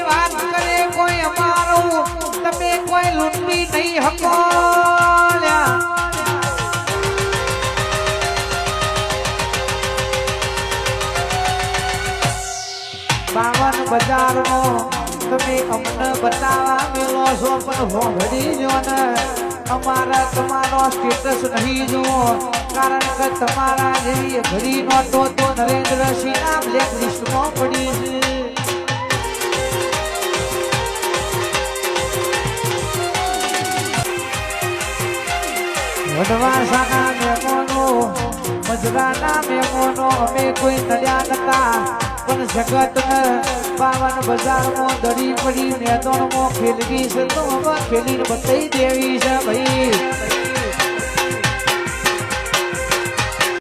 વાત કરે કોઈ અમારું તમે કોઈ લૂંટી નહીં હકો બાવન બજારનો તમે અમને બતાવા મેલો છો પણ ભોગડી જો ને અમારા તમારો સ્ટેટસ નહીં જુઓ કારણ કે તમારા જેવી ઘડી નોટો તો નરેન્દ્રસિંહના બ્લેક લિસ્ટમાં પડી છે વડવાસાના મહેમાનો મજરાના મહેમાનો અમે કોઈ નડ્યા નતા પણ જગતને 52 બજારમાં દરી પડી મેદાનમાં ખેલવી છે તો ખેલીને બતાવી દેવી છે ભાઈ